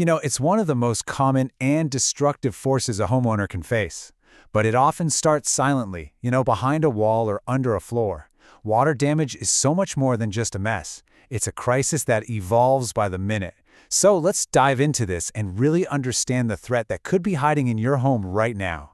It's one of the most common and destructive forces a homeowner can face. But it often starts silently, behind a wall or under a floor. Water damage is so much more than just a mess. It's a crisis that evolves by the minute. So let's dive into this and really understand the threat that could be hiding in your home right now.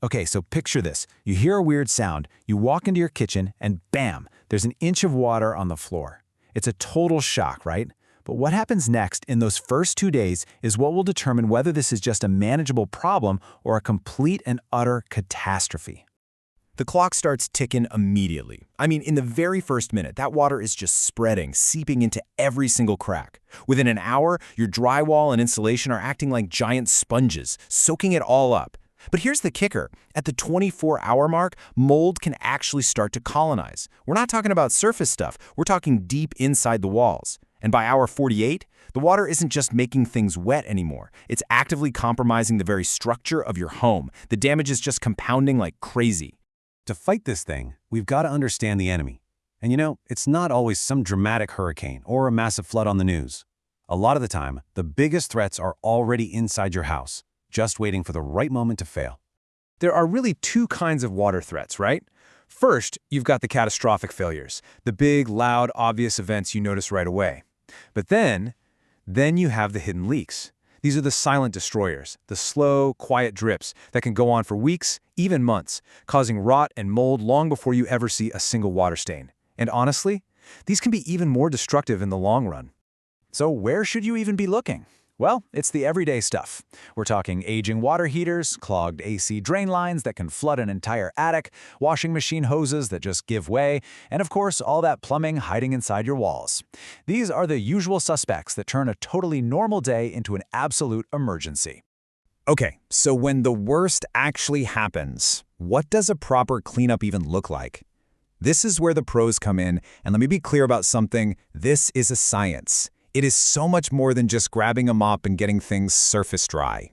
Okay, so picture this. You hear a weird sound, you walk into your kitchen, and bam, there's an inch of water on the floor. It's a total shock, right? But what happens next in those first 2 days is what will determine whether this is just a manageable problem or a complete and utter catastrophe. The clock starts ticking immediately. I mean, in the very first minute, that water is just spreading, seeping into every single crack. Within an hour, your drywall and insulation are acting like giant sponges, soaking it all up. But here's the kicker. At the 24-hour mark, mold can actually start to colonize. We're not talking about surface stuff. We're talking deep inside the walls. And by hour 48, the water isn't just making things wet anymore. It's actively compromising the very structure of your home. The damage is just compounding like crazy. To fight this thing, we've got to understand the enemy. And it's not always some dramatic hurricane or a massive flood on the news. A lot of the time, the biggest threats are already inside your house, just waiting for the right moment to fail. There are really two kinds of water threats, right? First, you've got the catastrophic failures, the big, loud, obvious events you notice right away. But then you have the hidden leaks. These are the silent destroyers, the slow, quiet drips that can go on for weeks, even months, causing rot and mold long before you ever see a single water stain. And honestly, these can be even more destructive in the long run. So where should you even be looking? Well, it's the everyday stuff. We're talking aging water heaters, clogged AC drain lines that can flood an entire attic, washing machine hoses that just give way, and of course, all that plumbing hiding inside your walls. These are the usual suspects that turn a totally normal day into an absolute emergency. Okay, so when the worst actually happens, what does a proper cleanup even look like? This is where the pros come in, and let me be clear about something. This is a science. It is so much more than just grabbing a mop and getting things surface dry.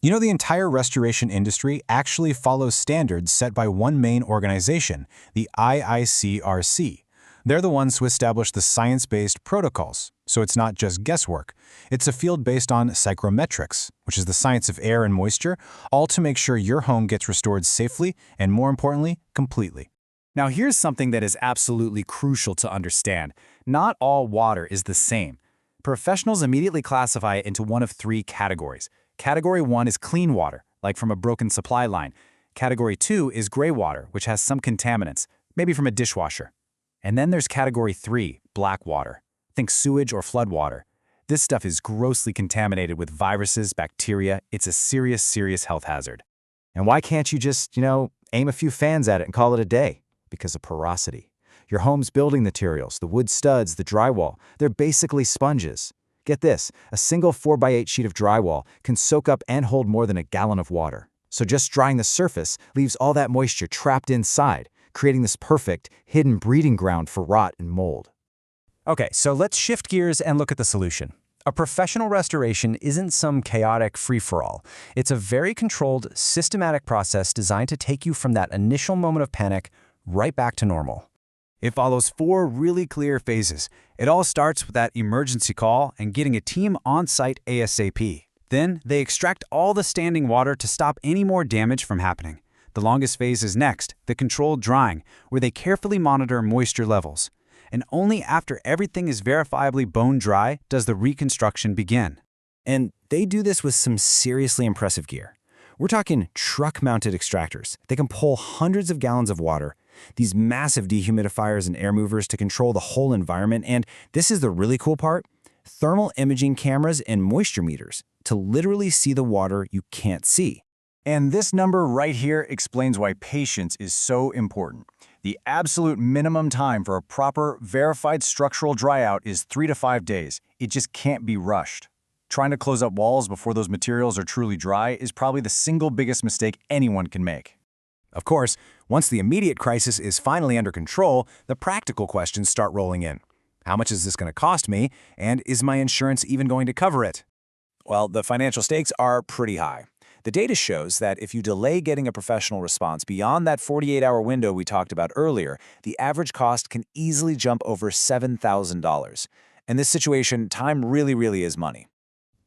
The entire restoration industry actually follows standards set by one main organization, the IICRC. They're the ones who establish the science-based protocols, so it's not just guesswork. It's a field based on psychrometrics, which is the science of air and moisture, all to make sure your home gets restored safely and, more importantly, completely. Now here's something that is absolutely crucial to understand. Not all water is the same. Professionals immediately classify it into one of three categories. Category 1 is clean water, like from a broken supply line. Category 2 is gray water, which has some contaminants, maybe from a dishwasher. And then there's Category 3, black water. Think sewage or flood water. This stuff is grossly contaminated with viruses, bacteria. It's a serious, serious health hazard. And why can't you just, aim a few fans at it and call it a day? Because of porosity. Your home's building materials, the wood studs, the drywall, they're basically sponges. Get this, a single 4x8 sheet of drywall can soak up and hold more than a gallon of water. So just drying the surface leaves all that moisture trapped inside, creating this perfect, hidden breeding ground for rot and mold. Okay, so let's shift gears and look at the solution. A professional restoration isn't some chaotic free-for-all. It's a very controlled, systematic process designed to take you from that initial moment of panic right back to normal. It follows 4 really clear phases. It all starts with that emergency call and getting a team on site ASAP. Then, they extract all the standing water to stop any more damage from happening. The longest phase is next, the controlled drying, where they carefully monitor moisture levels. And only after everything is verifiably bone dry does the reconstruction begin. And they do this with some seriously impressive gear. We're talking truck-mounted extractors. They can pull hundreds of gallons of water, these massive dehumidifiers and air movers to control the whole environment, and this is the really cool part, thermal imaging cameras and moisture meters to literally see the water you can't see. And this number right here explains why patience is so important. The absolute minimum time for a proper, verified structural dryout is 3 to 5 days. It just can't be rushed. Trying to close up walls before those materials are truly dry is probably the single biggest mistake anyone can make. Of course, once the immediate crisis is finally under control, the practical questions start rolling in. How much is this going to cost me, and is my insurance even going to cover it? Well, the financial stakes are pretty high. The data shows that if you delay getting a professional response beyond that 48-hour window we talked about earlier, the average cost can easily jump over $7,000. In this situation, time really is money.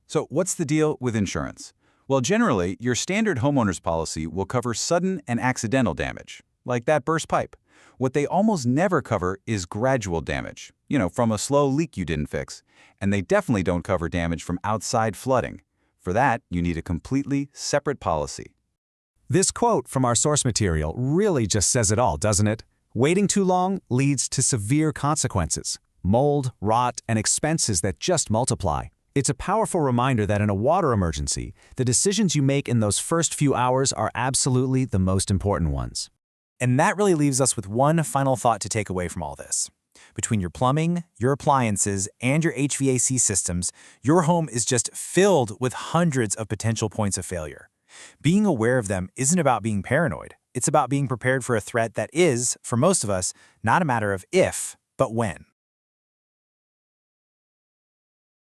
So what's the deal with insurance? Well, generally, your standard homeowner's policy will cover sudden and accidental damage, like that burst pipe. What they almost never cover is gradual damage, from a slow leak you didn't fix. And they definitely don't cover damage from outside flooding. For that, you need a completely separate policy. This quote from our source material really just says it all, doesn't it? Waiting too long leads to severe consequences: mold, rot, and expenses that just multiply. It's a powerful reminder that in a water emergency, the decisions you make in those first few hours are absolutely the most important ones. And that really leaves us with one final thought to take away from all this. Between your plumbing, your appliances, and your HVAC systems, your home is just filled with hundreds of potential points of failure. Being aware of them isn't about being paranoid. It's about being prepared for a threat that is, for most of us, not a matter of if, but when.